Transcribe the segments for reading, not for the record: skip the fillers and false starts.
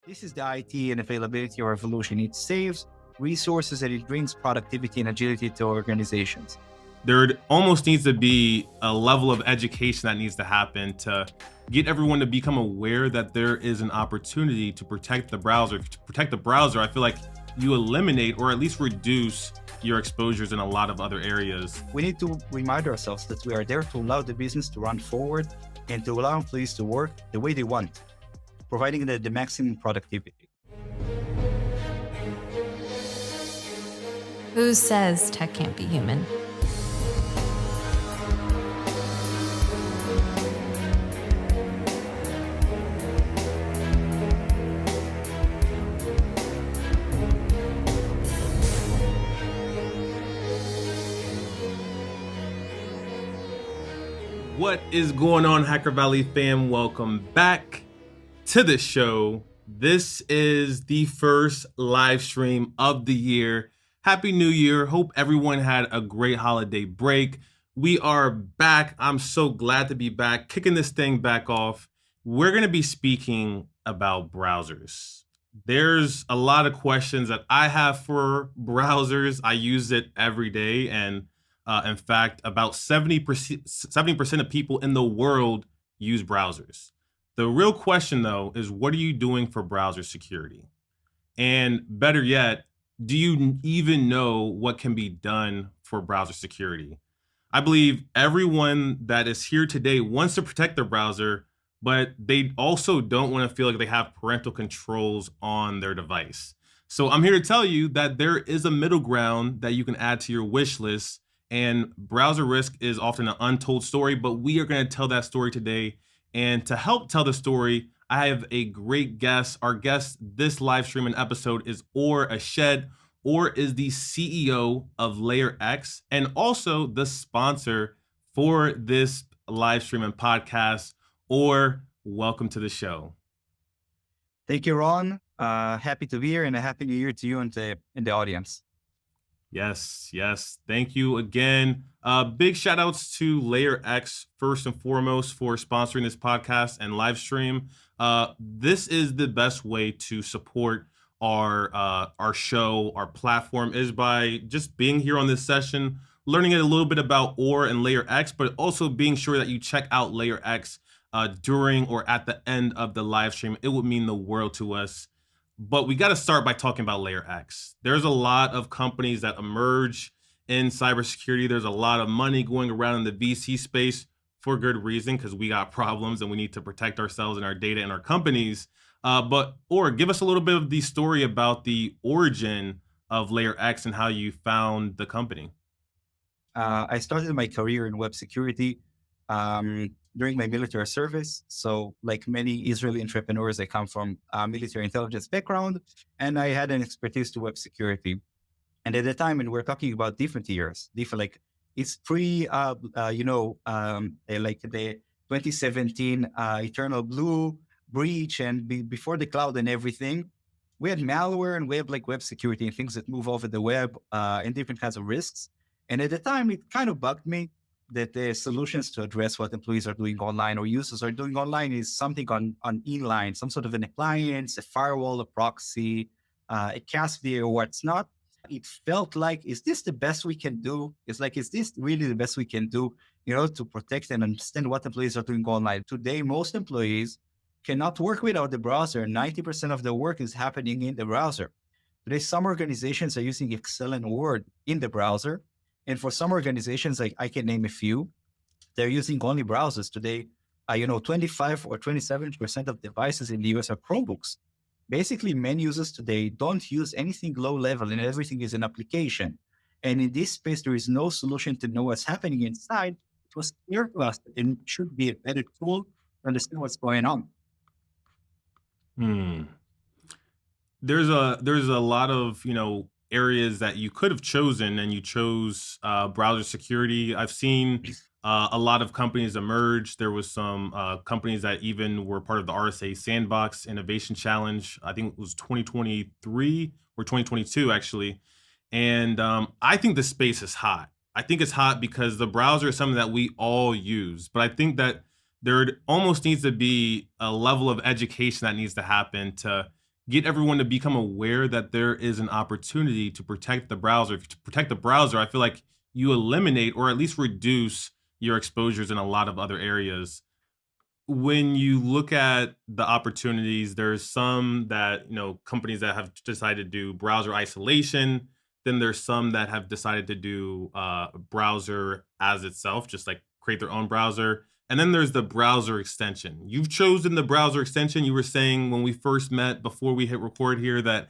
This is the IT and availability revolution. It saves resources and it brings productivity and agility to organizations. There almost needs to be a level of education that needs to happen to get everyone to become aware that there is an opportunity to protect the browser. To protect the browser, I feel like you eliminate or at least reduce your exposures in a lot of other areas. We need to remind ourselves that we are there to allow the business to run forward and to allow employees to work the way they want, providing the maximum productivity. Who says tech can't be human? What is going on, Hacker Valley fam? Welcome back to the show. This is the first live stream of the year. Happy New Year. Hope everyone had a great holiday break. We are back. I'm so glad to be back, kicking this thing back off. We're going to be speaking about browsers. There's a lot of questions that I have for browsers. I use it every day, and in fact, about 70% of people in the world use browsers. The real question, though, is what are you doing for browser security? And better yet, do you even know what can be done for browser security? I believe everyone that is here today wants to protect their browser, but they also don't want to feel like they have parental controls on their device. So I'm here to tell you that there is a middle ground that you can add to your wish list. And browser risk is often an untold story, but we are going to tell that story today. And to help tell the story, I have a great guest. Our guest this live stream and episode is Or Ashed. Or is the CEO of LayerX and also the sponsor for this live stream and podcast. Or welcome to the show. Thank you, Ron. Happy to be here and a happy new year to you and the audience. Yes. Thank you again. Big shout outs to LayerX first and foremost for sponsoring this podcast and live stream. This is the best way to support our show, our platform, is by just being here on this session, learning a little bit about Or and LayerX, but also being sure that you check out LayerX during or at the end of the live stream. It would mean the world to us. But we got to start by talking about LayerX. There's a lot of companies that emerge in cybersecurity. There's a lot of money going around in the VC space for good reason, because we got problems and we need to protect ourselves and our data and our companies. Or give us a little bit of the story about the origin of LayerX and how you found the company. I started my career in web security during my military service. So like many Israeli entrepreneurs, I come from a military intelligence background, and I had an expertise to web security. And at the time, and we're talking about different years, like it's pre, like the 2017 Eternal Blue breach and before the cloud and everything. We had malware and we have like web security and things that move over the web and different kinds of risks. And at the time, it kind of bugged me that the solutions to address what employees are doing online or users are doing online is something on inline, some sort of an appliance, a firewall, a proxy, a CASB or what's not. It felt like, is this the best we can do? It's like, is this really the best we can do, to protect and understand what employees are doing online? Today, most employees cannot work without the browser. 90% of the work is happening in the browser. Today, some organizations are using Excel and Word in the browser. And for some organizations, like I can name a few, they're using only browsers today. 25 or 27% of devices in the US are Chromebooks. Basically, many users today don't use anything low level and everything is an application. And in this space, there is no solution to know what's happening inside. It was clear to us that it should be a better tool to understand what's going on. There's a lot of, areas that you could have chosen, and you chose browser security. I've seen a lot of companies emerge. There was some companies that even were part of the RSA Sandbox Innovation Challenge. I think it was 2023 or 2022, actually. And I think the space is hot. I think it's hot because the browser is something that we all use. But I think that there almost needs to be a level of education that needs to happen to get everyone to become aware that there is an opportunity to protect the browser. If you protect the browser, I feel like you eliminate or at least reduce your exposures in a lot of other areas. When you look at the opportunities, there's some that, companies that have decided to do browser isolation. Then there's some that have decided to do browser as itself, just like create their own browser. And then there's the browser extension. You've chosen the browser extension. You were saying when we first met before we hit record here that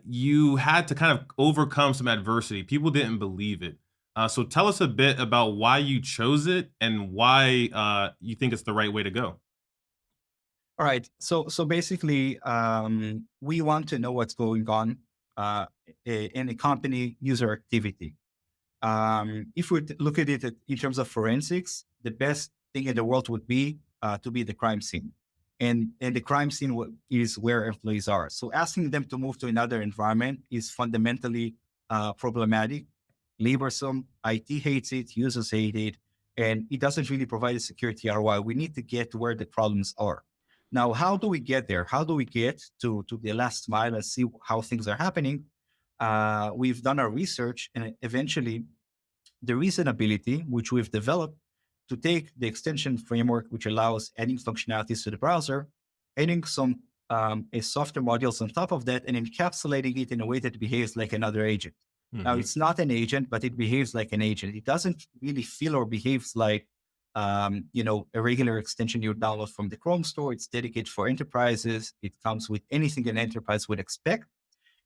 you had to kind of overcome some adversity. People didn't believe it. So tell us a bit about why you chose it and why you think it's the right way to go. All right. So basically, we want to know what's going on uh, in a company user activity. If we look at it in terms of forensics, the best thing in the world would be to be the crime scene, and the crime scene is where employees are. So asking them to move to another environment is fundamentally problematic, laborsome. IT hates it, users hate it, and it doesn't really provide a security ROI. We need to get where the problems are. Now, how do we get there? How do we get to the last mile and see how things are happening? We've done our research, and eventually the reasonability, which we've developed to take the extension framework, which allows adding functionalities to the browser, adding some a software modules on top of that, and encapsulating it in a way that behaves like another agent. Now, Hmm. it's not an agent, but it behaves like an agent. It doesn't really feel or behaves like a regular extension you download from the Chrome store. It's dedicated for enterprises. It comes with anything an enterprise would expect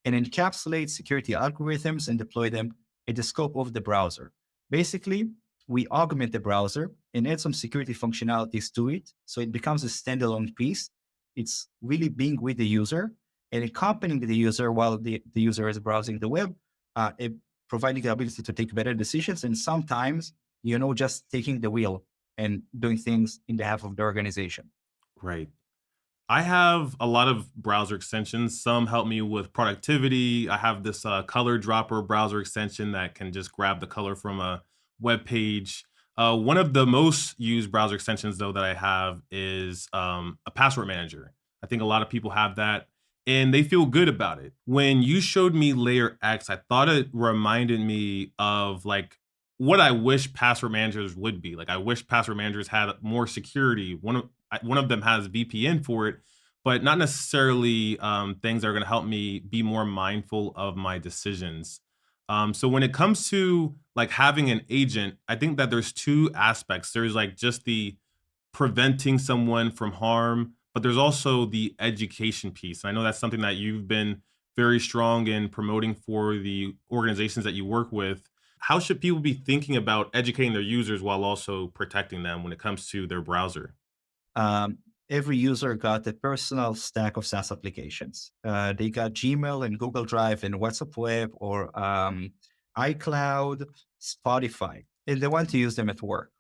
and encapsulate security algorithms and deploy them in the scope of the browser. Basically, we augment the browser and add some security functionalities to it. So it becomes a standalone piece. It's really being with the user and accompanying the user while the user is browsing the web, it, providing the ability to take better decisions. And sometimes, just taking the wheel and doing things in behalf of the organization. Right. I have a lot of browser extensions. Some help me with productivity. I have this color dropper browser extension that can just grab the color from a web page. One of the most used browser extensions, though, that I have is a password manager. I think a lot of people have that and they feel good about it. When you showed me Layer X, I thought it reminded me of like what I wish password managers would be. Like I wish password managers had more security. One of them has VPN for it, but not necessarily things that are going to help me be more mindful of my decisions. So when it comes to like having an agent, I think that there's two aspects. There's like just the preventing someone from harm, but there's also the education piece. And I know that's something that you've been very strong in promoting for the organizations that you work with. How should people be thinking about educating their users while also protecting them when it comes to their browser? um, every user got a personal stack of SaaS applications. They got Gmail and Google Drive and WhatsApp Web or iCloud, Spotify, and they want to use them at work.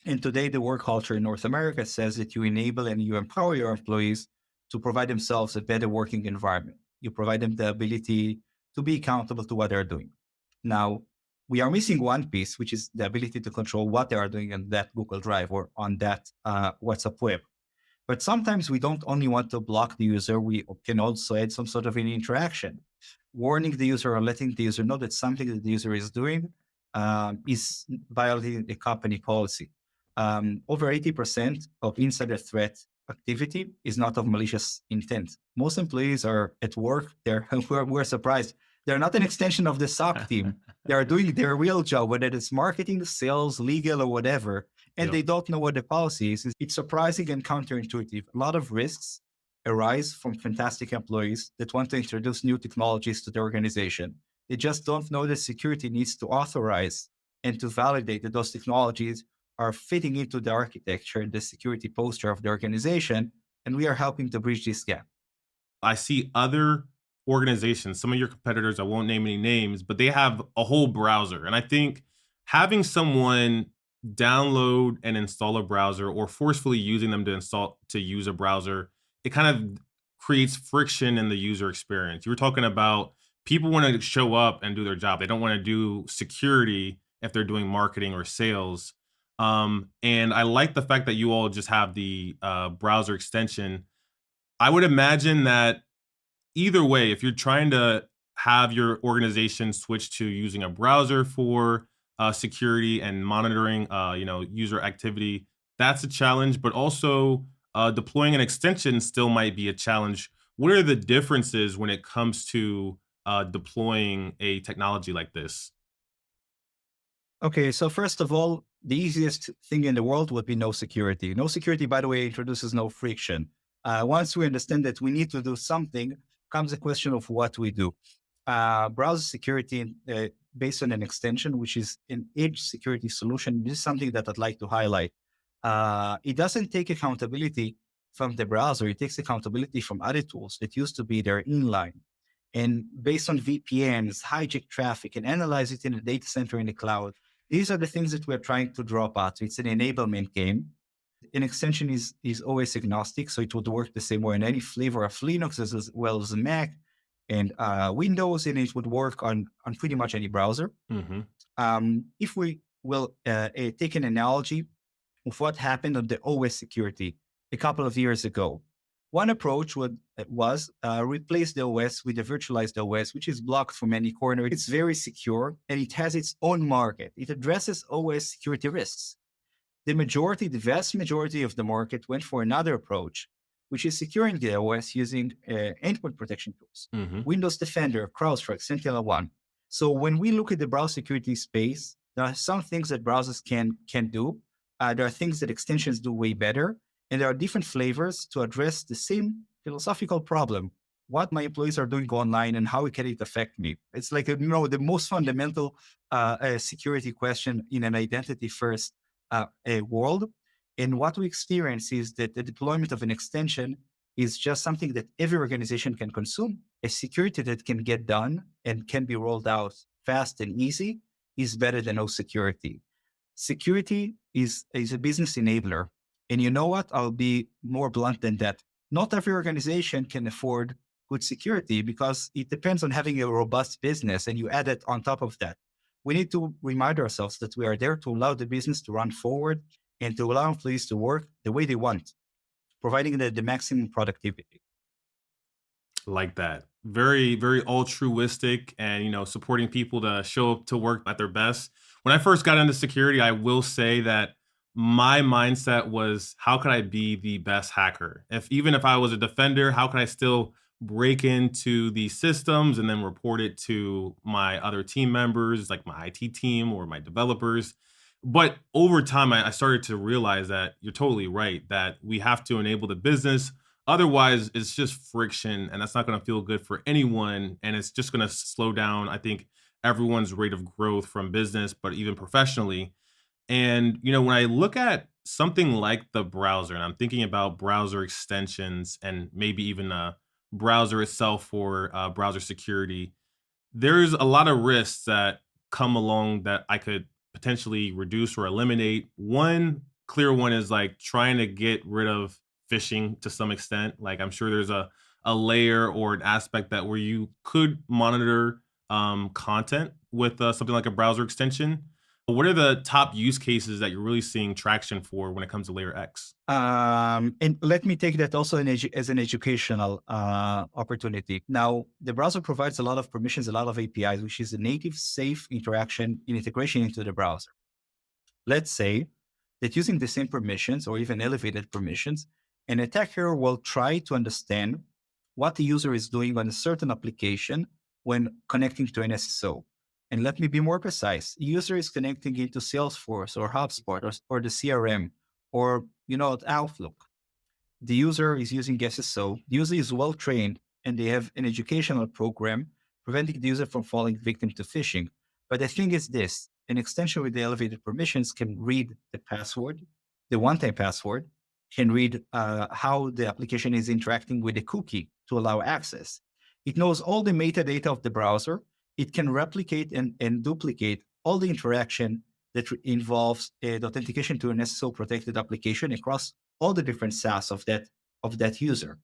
And today, the work culture in North America says that you enable and you empower your employees to provide themselves a better working environment. You provide them the ability to be accountable to what they're doing. Now, we are missing one piece, which is the ability to control what they are doing on that Google Drive or on that WhatsApp Web. But sometimes we don't only want to block the user, we can also add some sort of an interaction, warning the user or letting the user know that something that the user is doing is violating the company policy. Over 80% of insider threat activity is not of malicious intent. Most employees are at work. We're surprised. They're not an extension of the SOC team. They are doing their real job, whether it's marketing, sales, legal, or whatever, and Yep. they don't know what the policy is. It's surprising and counterintuitive. A lot of risks arise from fantastic employees that want to introduce new technologies to the organization. They just don't know that security needs to authorize and to validate that those technologies are fitting into the architecture and the security posture of the organization. And we are helping to bridge this gap. I see other organizations, some of your competitors, I won't name any names, but they have a whole browser. And I think having someone download and install a browser or forcefully using them to use a browser, it kind of creates friction in the user experience. You were talking about people want to show up and do their job. They don't want to do security if they're doing marketing or sales. And I like the fact that you all just have the browser extension. I would imagine that either way, if you're trying to have your organization switch to using a browser for security and monitoring, user activity, that's a challenge. But also, deploying an extension still might be a challenge. What are the differences when it comes to deploying a technology like this? Okay, so first of all, the easiest thing in the world would be no security. No security, by the way, introduces no friction. Once we understand that we need to do something, comes a question of what we do. Browser security based on an extension, which is an edge security solution. This is something that I'd like to highlight. It doesn't take accountability from the browser. It takes accountability from other tools that used to be there inline. And based on VPNs, hijack traffic, and analyze it in a data center in the cloud. These are the things that we're trying to drop out. It's an enablement game. An extension is always agnostic, so it would work the same way in any flavor of Linux as well as Mac and Windows, and it would work on pretty much any browser. Hmm. If we will take an analogy of what happened on the OS security a couple of years ago, one approach was replace the OS with a virtualized OS, which is blocked from any corner. It's very secure and it has its own market. It addresses OS security risks. The vast majority of the market went for another approach, which is securing the OS using endpoint protection tools, Hmm. Windows Defender, CrowdStrike, SentinelOne. So when we look at the browser security space, there are some things that browsers can do. There are things that extensions do way better, and there are different flavors to address the same philosophical problem. What my employees are doing online and how can it affect me? It's like the most fundamental security question in an identity first a world. And what we experience is that the deployment of an extension is just something that every organization can consume. A security that can get done and can be rolled out fast and easy is better than no security. Security is a business enabler. And you know what? I'll be more blunt than that. Not every organization can afford good security because it depends on having a robust business, and you add it on top of that. We need to remind ourselves that we are there to allow the business to run forward and to allow employees to work the way they want, providing the maximum productivity. Like that. Very, very altruistic and, supporting people to show up to work at their best. When I first got into security, I will say that my mindset was, how could I be the best hacker? Even if I was a defender, how can I still break into these systems and then report it to my other team members, like my IT team or my developers? But over time, I started to realize that you're totally right, that we have to enable the business. Otherwise, it's just friction, and that's not going to feel good for anyone. And it's just going to slow down, I think, everyone's rate of growth from business, but even professionally. And, when I look at something like the browser, and I'm thinking about browser extensions and maybe even a browser itself for browser security, there's a lot of risks that come along that I could potentially reduce or eliminate. One clear one is like trying to get rid of phishing to some extent. Like I'm sure there's a layer or an aspect that where you could monitor content with something like a browser extension. What are the top use cases that you're really seeing traction for when it comes to layer X? And let me take that also as an educational opportunity. Now, the browser provides a lot of permissions, a lot of APIs, which is a native, safe interaction and integration into the browser. Let's say that using the same permissions or even elevated permissions, an attacker will try to understand what the user is doing on a certain application when connecting to an SSO. And let me be more precise. The user is connecting into Salesforce or HubSpot or the CRM or Outlook. The user is using SSO. The user is well trained and they have an educational program preventing the user from falling victim to phishing. But the thing is this, an extension with the elevated permissions can read the password, the one-time password, can read how the application is interacting with a cookie to allow access. It knows all the metadata of the browser. It can replicate and duplicate all the interaction that involves the authentication to an SSO protected application across all the different SaaS of that user.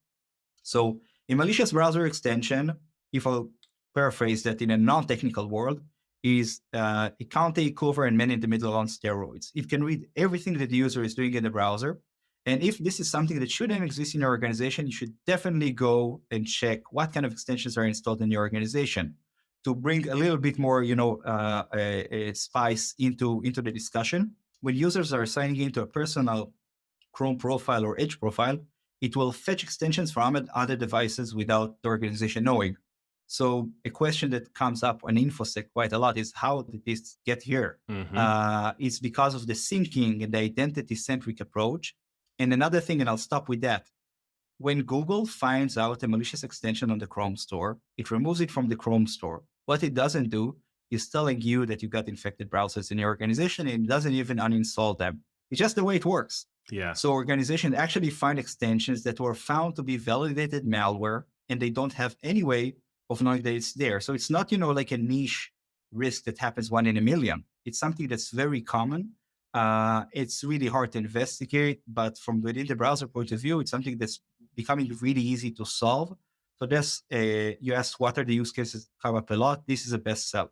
So a malicious browser extension, if I'll paraphrase that in a non-technical world, is account takeover and man in the middle on steroids. It can read everything that the user is doing in the browser And if this is something that shouldn't exist in your organization, you should definitely go and check what kind of extensions are installed in your organization to bring a little bit more, a spice into the discussion. When users are signing into a personal Chrome profile or Edge profile, it will fetch extensions from other devices without the organization knowing. So a question that comes up on InfoSec quite a lot is how did this get here? Mm-hmm. It's because of the syncing and the identity-centric approach. And another thing, and I'll stop with that. When Google finds out a malicious extension on the Chrome store, it removes it from the Chrome store. What it doesn't do is telling you that you got infected browsers in your organization, and it doesn't even uninstall them. It's just the way it works. Yeah. So organizations actually find extensions that were found to be validated malware, and they don't have any way of knowing that it's there. So it's not, like a niche risk that happens 1 in a million. It's something that's very common. It's really hard to investigate, but from within the browser point of view, it's something that's becoming really easy to solve. So that's, you asked what are the use cases come up a lot. This is a bestseller.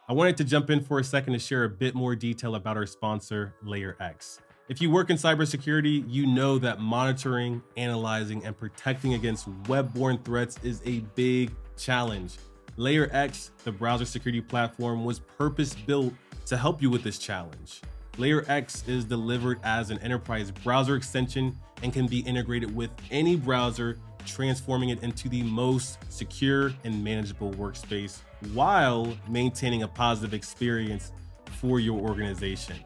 I wanted to jump in for a second to share a bit more detail about our sponsor, LayerX. If you work in cybersecurity, you know that monitoring, analyzing, and protecting against web-borne threats is a big challenge. LayerX, the browser security platform, was purpose-built to help you with this challenge. LayerX is delivered as an enterprise browser extension and can be integrated with any browser, transforming it into the most secure and manageable workspace while maintaining a positive experience for your organization.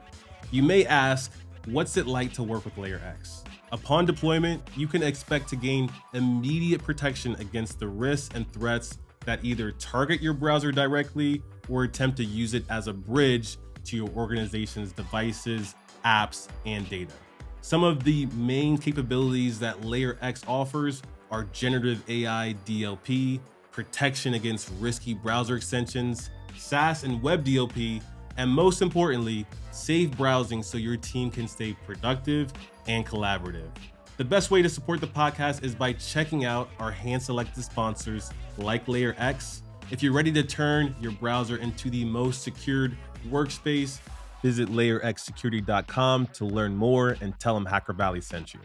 You may ask, what's it like to work with LayerX? Upon deployment, you can expect to gain immediate protection against the risks and threats that either target your browser directly or attempt to use it as a bridge to your organization's devices, apps, and data. Some of the main capabilities that LayerX offers are generative AI DLP, protection against risky browser extensions, SaaS and web DLP, and most importantly, safe browsing so your team can stay productive and collaborative. The best way to support the podcast is by checking out our hand-selected sponsors like LayerX. If you're ready to turn your browser into the most secured workspace, visit layerxsecurity.com to learn more and tell them Hacker Valley sent you.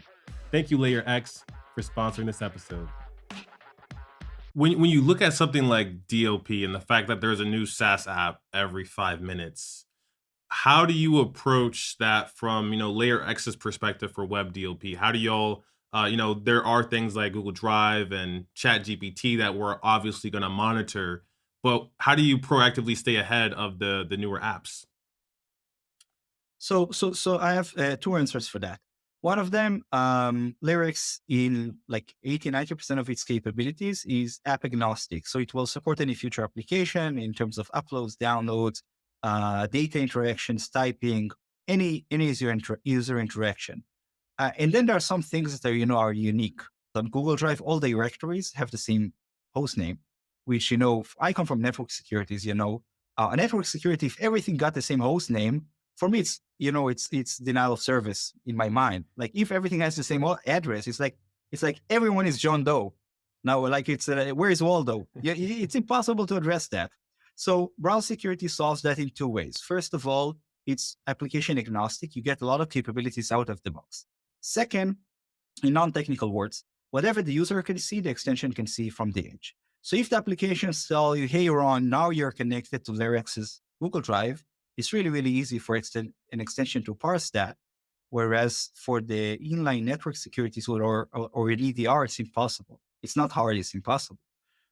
Thank you, LayerX, for sponsoring this episode. When you look at something like DLP and the fact that there's a new SaaS app every 5 minutes, how do you approach that from, LayerX's perspective for web DLP? How do y'all, there are things like Google Drive and ChatGPT that we're obviously going to monitor, but how do you proactively stay ahead of the newer apps? So I have 2 answers for that. One of them, LayerX in like 80-90% of its capabilities is app agnostic. So it will support any future application in terms of uploads, downloads, data interactions, typing, any user interaction. And then there are some things that are unique. On Google Drive, all directories have the same host name, which, I come from network securities, a network security, if everything got the same host name, for me, it's denial of service in my mind. Like if everything has the same address, it's like everyone is John Doe. Now, like where is Waldo? It's impossible to address that. So browser security solves that in 2 ways. First of all, it's application agnostic. You get a lot of capabilities out of the box. Second, in non-technical words, whatever the user can see, the extension can see from the edge. So if the applications tell you, hey, Ron, now you're connected to LayerX's Google Drive, it's really, really easy for an extension to parse that. Whereas for the inline network security tool or an EDR, it's impossible. It's not hard, it's impossible.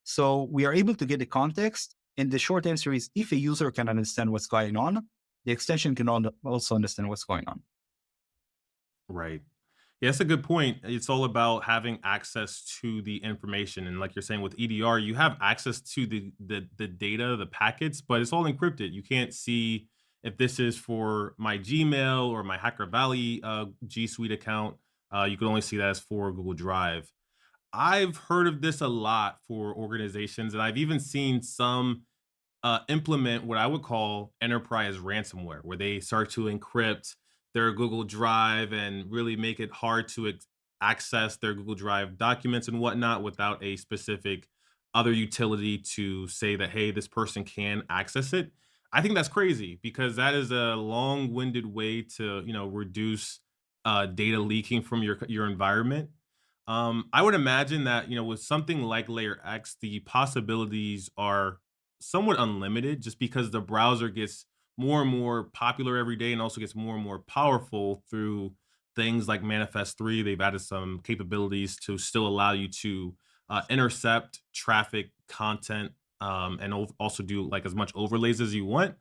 So we are able to get the context. And the short answer is if a user can understand what's going on, the extension can also understand what's going on. Right. Yeah, that's a good point. It's all about having access to the information. And like you're saying with EDR, you have access to the data, the packets, but it's all encrypted. You can't see if this is for my Gmail or my Hacker Valley G Suite account. You can only see that as for Google Drive. I've heard of this a lot for organizations, and I've even seen some implement what I would call enterprise ransomware, where they start to encrypt their Google Drive and really make it hard to access their Google Drive documents and whatnot without a specific other utility to say that, hey, this person can access it. I think that's crazy because that is a long-winded way to, reduce data leaking from your environment. I would imagine that, with something like Layer X, the possibilities are somewhat unlimited just because the browser gets more and more popular every day and also gets more and more powerful through things like Manifest 3. They've added some capabilities to still allow you to intercept traffic content, and also do like as much overlays as you want.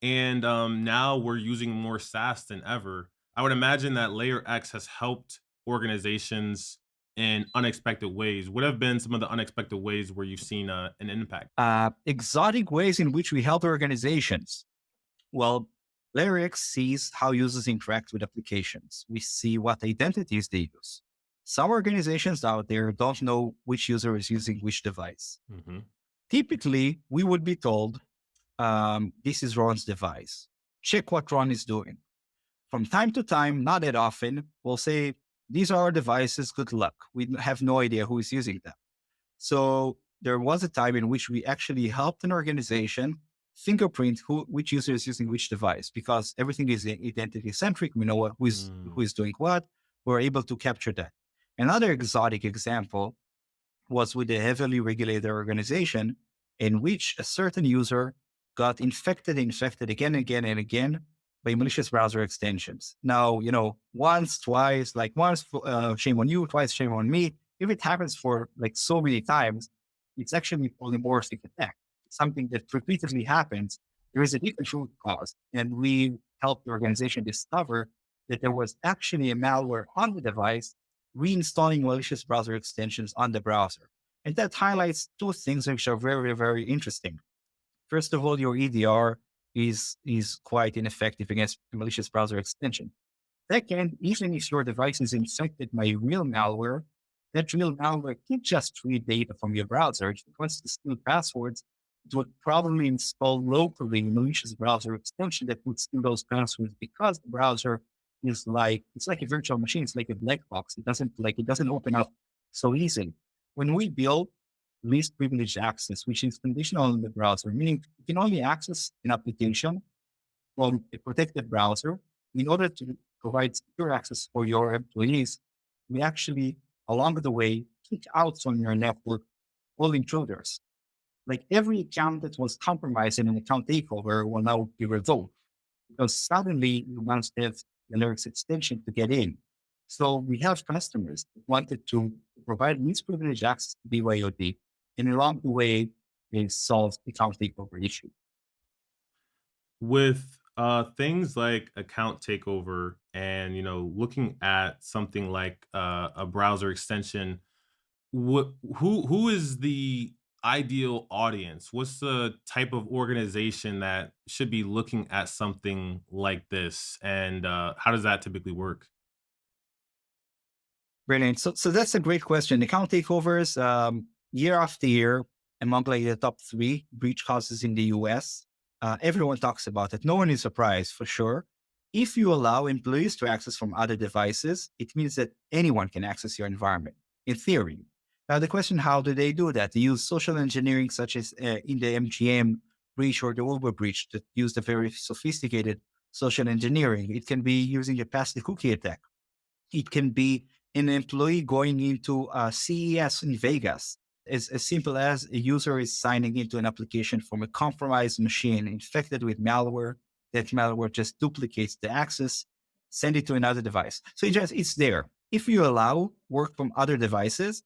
And now we're using more SaaS than ever. I would imagine that Layer X has helped organizations in unexpected ways. What have been some of the unexpected ways where you've seen an impact? Exotic ways in which we help organizations. Well, Layer X sees how users interact with applications. We see what identities they use. Some organizations out there don't know which user is using which device. Hmm. Typically, we would be told, this is Ron's device. Check what Ron is doing. From time to time, not that often, we'll say, these are our devices, good luck. We have no idea who is using them. So there was a time in which we actually helped an organization fingerprint which user is using which device, because everything is identity centric. We know who is doing what. We're able to capture that. Another exotic example was with a heavily regulated organization in which a certain user got infected again and again and again by malicious browser extensions. Now, once, twice, like once, shame on you, twice, shame on me. If it happens for like so many times, it's actually polymorphic attack. Something that repeatedly happens. There is a different root cause. And we helped the organization discover that there was actually a malware on the device reinstalling malicious browser extensions on the browser. And that highlights two things which are very, very interesting. First of all, your EDR is quite ineffective against malicious browser extension. Second, even if your device is infected by real malware, that real malware can't just read data from your browser. If it wants to steal passwords, it would probably install locally a malicious browser extension that would steal those passwords, because the browser is it's like a virtual machine. It's like a black box. It doesn't open up so easily. When we build least privileged access, which is conditional on the browser, meaning you can only access an application from a protected browser. In order to provide secure access for your employees, we actually, along the way, kick out from your network all intruders. Like every account that was compromised in an account takeover will now be revoked, because suddenly you must have the Lyrics extension to get in. So we have customers that wanted to provide least privileged access to BYOD, and along the way, they solved the account takeover issue. With things like account takeover and looking at something like a browser extension, who is the ideal audience? What's the type of organization that should be looking at something like this, and how does that typically work? Brilliant. So that's a great question. Account takeovers, year after year, among like the top 3 breach causes in the US, everyone talks about it. No one is surprised, for sure. If you allow employees to access from other devices, it means that anyone can access your environment, in theory. Now, the question, how do they do that? They use social engineering, such as in the MGM breach or the Uber breach, that use the very sophisticated social engineering. It can be using a passive cookie attack. It can be an employee going into CES in Vegas. As simple as a user is signing into an application from a compromised machine infected with malware. That malware just duplicates the access, send it to another device. So it's there. If you allow work from other devices,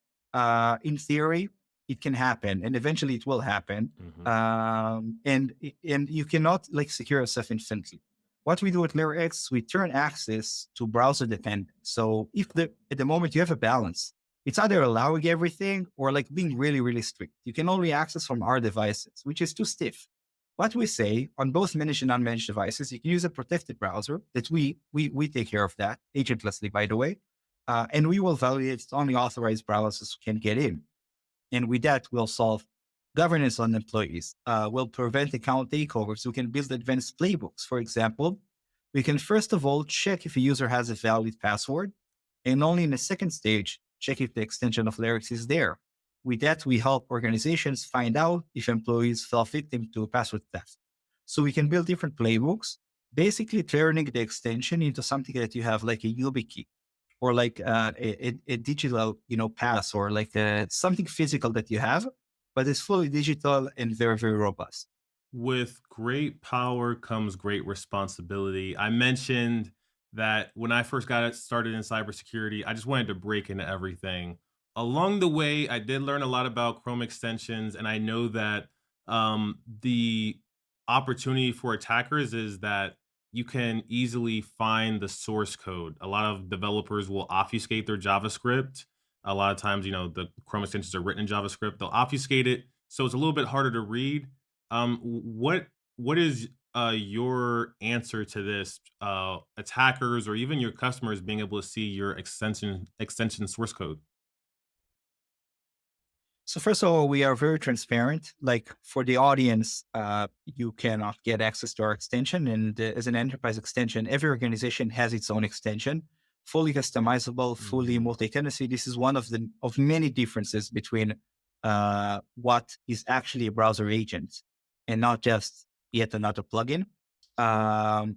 in theory, it can happen, and eventually it will happen. Mhm. And you cannot secure yourself instantly. What we do at Layer X, we turn access to browser dependent. So if at the moment you have a balance, it's either allowing everything or being really, really strict. You can only access from our devices, which is too stiff. What we say on both managed and unmanaged devices, you can use a protected browser that we take care of that agentlessly, by the way. And we will validate it's only authorized browsers can get in. And with that, we'll solve governance on employees. We'll prevent account takeovers. We can build advanced playbooks. For example, we can first of all check if a user has a valid password, and only in the second stage, check if the extension of Lyrics is there. With that, we help organizations find out if employees fell victim to password theft. So we can build different playbooks basically turning the extension into something that you have like a YubiKey or like a digital, pass or like something physical that you have, but it's fully digital and very, very robust. With great power comes great responsibility. I mentioned that when I first got started in cybersecurity, I just wanted to break into everything. Along the way, I did learn a lot about Chrome extensions, and I know that the opportunity for attackers is that you can easily find the source code. A lot of developers will obfuscate their JavaScript. A lot of times, the Chrome extensions are written in JavaScript. They'll obfuscate it, so it's a little bit harder to read. What is your answer to this? Attackers or even your customers being able to see your extension source code. So first of all, we are very transparent. Like for the audience, you cannot get access to our extension. And as an enterprise extension, every organization has its own extension, fully customizable, fully Mm, multi-tenancy. This is one of the of many differences between what is actually a browser agent and not just yet another plugin. Um,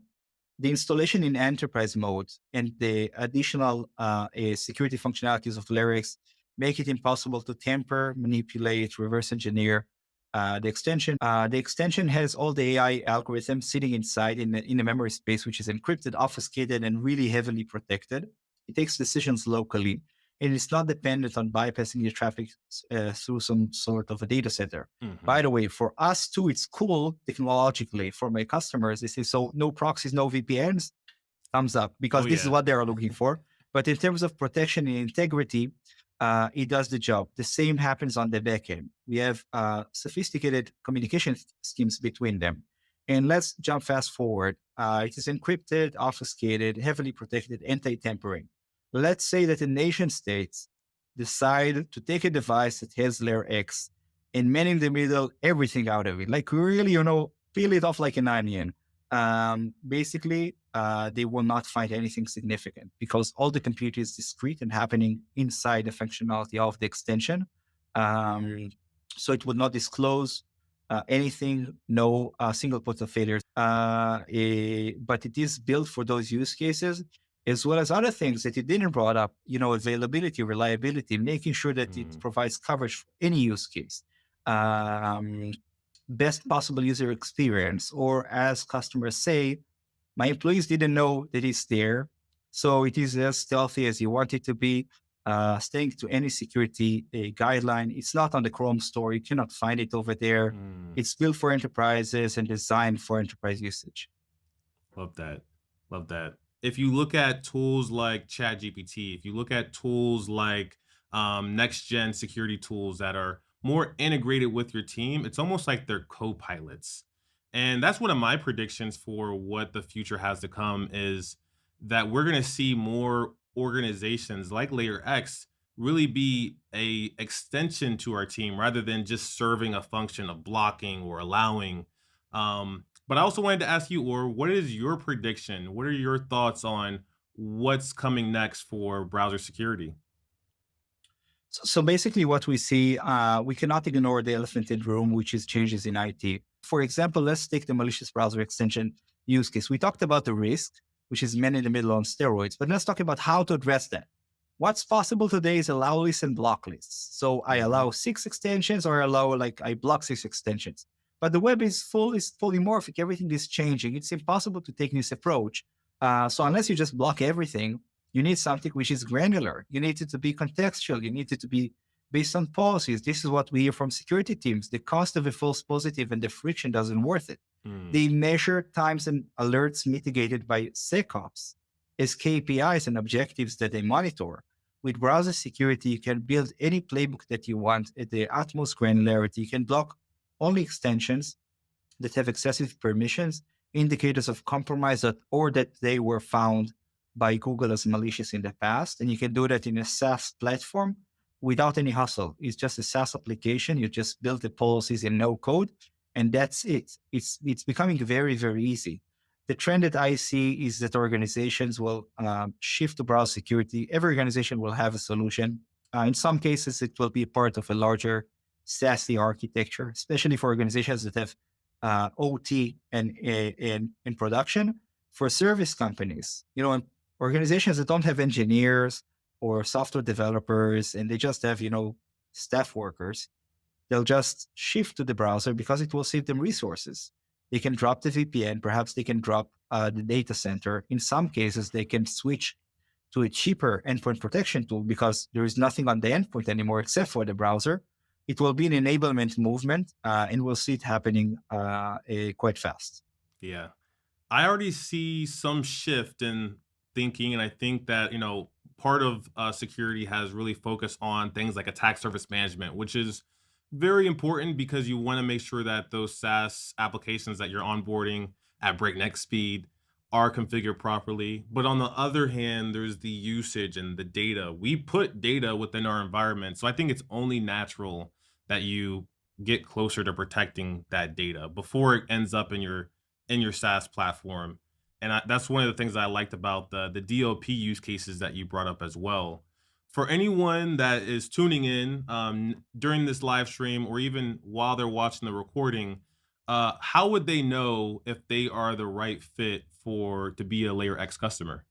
the installation in enterprise mode and the additional security functionalities of Lyrics make it impossible to tamper, manipulate, reverse engineer the extension. The extension has all the AI algorithms sitting inside in a memory space, which is encrypted, obfuscated, and really heavily protected. It takes decisions locally, and it's not dependent on bypassing the traffic through some sort of a data center. mhm. By the way, for us too, it's cool technologically. For my customers, they say, so no proxies, no VPNs, thumbs up, Oh because this is yeah. what they are looking for. But in terms of protection and integrity, it does the job. The same happens on the backend. We have sophisticated communication schemes between them. And let's jump fast forward. It is encrypted, obfuscated, heavily protected, anti-tampering. Let's say that the nation states decide to take a device that has layer X and man in the middle everything out of it, like really, peel it off like an onion. Basically, they will not find anything significant because all the compute is discrete and happening inside the functionality of the extension. Um, so it would not disclose anything, no single point of failures. But it is built for those use cases, as well as other things that you didn't brought up, availability, reliability, making sure that it Mm, provides coverage for any use case. Um, Best possible user experience, or as customers say, my employees didn't know that it's there. So it is as stealthy as you want it to be, staying to any security guideline. It's not on the Chrome store. You cannot find it over there. mm. It's built for enterprises and designed for enterprise usage. Love that. Love that. If you look at tools like ChatGPT, if you look at tools like next gen security tools that are more integrated with your team, it's almost like they're co-pilots. And that's one of my predictions for what the future has to come is that we're going to see more organizations like Layer X really be a extension to our team rather than just serving a function of blocking or allowing. But I also wanted to ask you, or what is your prediction? What are your thoughts on what's coming next for browser security? So basically, what we see, we cannot ignore the elephant in the room, which is changes in IT. For example, let's take the malicious browser extension use case. We talked about the risk, which is man in the middle on steroids, but let's talk about how to address that. What's possible today is allow lists and block lists. So I Hmm. allow 6 extensions, or I block 6 extensions. But the web is fully morphic. Everything is changing. It's impossible to take this approach. So unless you just block everything, you need something which is granular. You need it to be contextual. You need it to be based on policies. This is what we hear from security teams. The cost of a false positive and the friction doesn't worth it. Mm, They measure times and alerts mitigated by SecOps as KPIs and objectives that they monitor. With browser security, you can build any playbook that you want at the utmost granularity. You can block only extensions that have excessive permissions, indicators of compromise or that they were found by Google as malicious in the past. And you can do that in a SaaS platform without any hustle. It's just a SaaS application. You just build the policies in no code, and that's it. It's becoming very, very easy. The trend that I see is that organizations will shift to browser security. Every organization will have a solution. In some cases, it will be part of a larger SASE architecture, especially for organizations that have OT and in production. For service companies, and organizations that don't have engineers or software developers and they just have, staff workers, they'll just shift to the browser because it will save them resources. They can drop the VPN, perhaps they can drop the data center. In some cases, they can switch to a cheaper endpoint protection tool because there is nothing on the endpoint anymore except for the browser. It will be an enablement movement, and we'll see it happening quite fast. Yeah. I already see some shift in thinking, and I think that part of security has really focused on things like attack surface management, which is very important because you want to make sure that those SaaS applications that you're onboarding at breakneck speed are configured properly. But on the other hand, there's the usage and the data. We put data within our environment, so I think it's only natural that you get closer to protecting that data before it ends up in your SaaS platform. And that's one of the things I liked about the DLP use cases that you brought up as well. For anyone that is tuning in during this live stream or even while they're watching the recording, how would they know if they are the right fit to be a Layer X customer?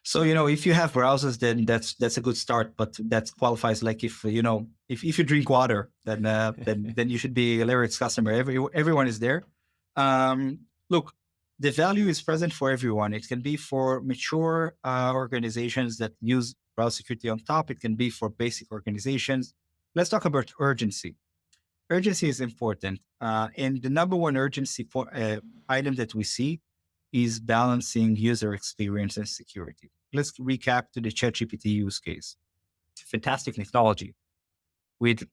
So, if you have browsers, then that's a good start, but that qualifies like if you drink water, then you should be a Layer X customer. Everyone is there. Look, the value is present for everyone. It can be for mature organizations that use browser security on top. It can be for basic organizations. Let's talk about urgency. Urgency is important. And the number one urgency item that we see is balancing user experience and security. Let's recap to the ChatGPT use case. Fantastic technology with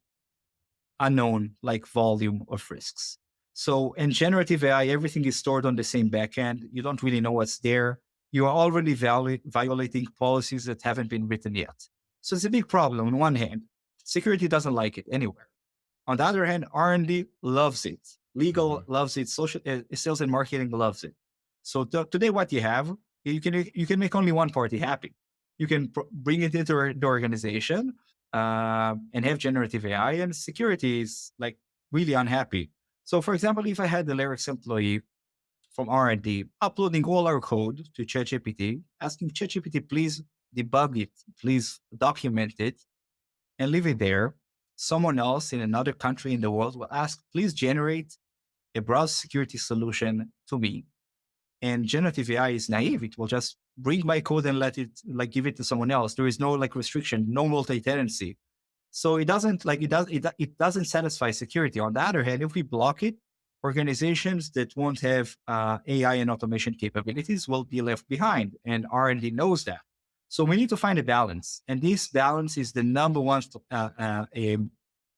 unknown volume of risks. So in generative AI, everything is stored on the same backend. You don't really know what's there. You are already violating policies that haven't been written yet. So it's a big problem on one hand. Security doesn't like it anywhere. On the other hand, R&D loves it. Legal loves it. Sales and marketing loves it. So today, what you have, you can make only one party happy. You can bring it into the organization and have generative AI, and security is really unhappy. So, for example, if I had the Layer X employee from R&D uploading all our code to ChatGPT, asking ChatGPT, please debug it, please document it, and leave it there, someone else in another country in the world will ask, please generate a browser security solution to me. And generative AI is naive. It will just bring my code and let it give it to someone else. There is no restriction, no multi-tenancy. So it doesn't satisfy security. On the other hand, if we block it, organizations that won't have AI and automation capabilities will be left behind, and R&D knows that. So we need to find a balance, and this balance is the number one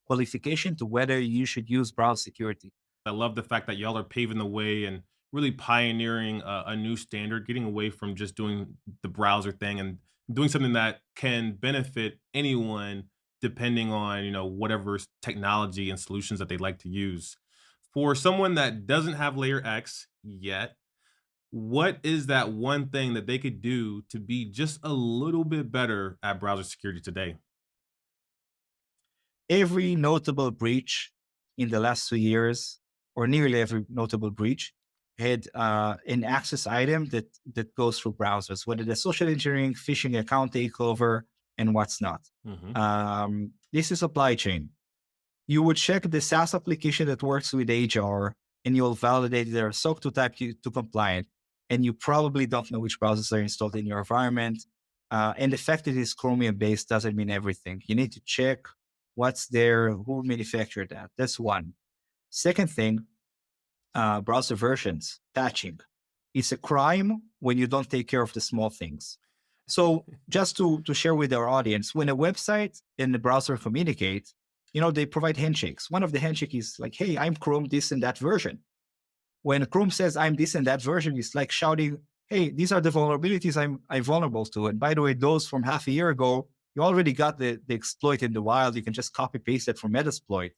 qualification to whether you should use browser security. I love the fact that y'all are paving the way and really pioneering a new standard, getting away from just doing the browser thing and doing something that can benefit anyone depending on whatever technology and solutions that they like to use. For someone that doesn't have Layer X yet, what is that one thing that they could do to be just a little bit better at browser security today? Every notable breach in the last 2 years, or nearly every notable breach, had an access item that goes through browsers, whether the social engineering, phishing, account takeover, and what's not. This is supply chain. You would check the SaaS application that works with HR, and you'll validate they're SOC 2 Type 2 compliant, and you probably don't know which browsers are installed in your environment. And the fact that it's Chromium-based doesn't mean everything. You need to check what's there, who manufactured that. That's one. Second thing, browser versions, patching. It's a crime when you don't take care of the small things. So just to share with our audience, when a website and the browser communicate, they provide handshakes. One of the handshakes is like, hey, I'm Chrome this and that version. When Chrome says I'm this and that version, it's like shouting, hey, these are the vulnerabilities I'm vulnerable to. And by the way, those from half a year ago, you already got the exploit in the wild. You can just copy paste it from Metasploit.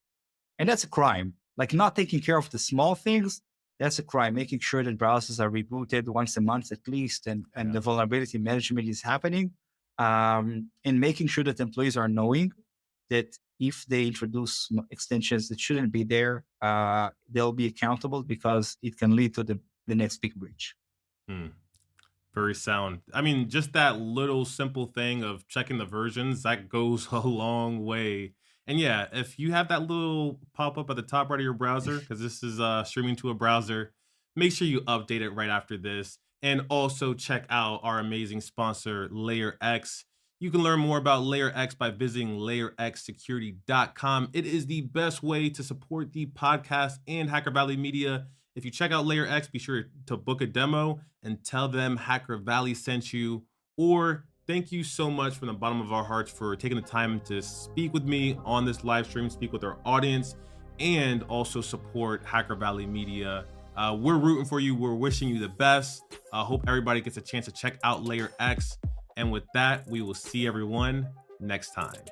And that's a crime. Not taking care of the small things, that's a crime. Making sure that browsers are rebooted once a month at least, and the vulnerability management is happening, and making sure that employees are knowing that if they introduce extensions that shouldn't be there, they'll be accountable because it can lead to the the next big breach. Very sound. I mean, just that little simple thing of checking the versions, that goes a long way. And yeah, if you have that little pop-up at the top right of your browser, because this is streaming to a browser, make sure you update it right after this. And also check out our amazing sponsor, LayerX. You can learn more about LayerX by visiting layerxsecurity.com. It is the best way to support the podcast and Hacker Valley Media. If you check out LayerX, be sure to book a demo and tell them Hacker Valley sent you. Or thank you so much from the bottom of our hearts for taking the time to speak with me on this live stream, speak with our audience, and also support Hacker Valley Media. We're rooting for you. We're wishing you the best. I hope everybody gets a chance to check out LayerX. And with that, we will see everyone next time.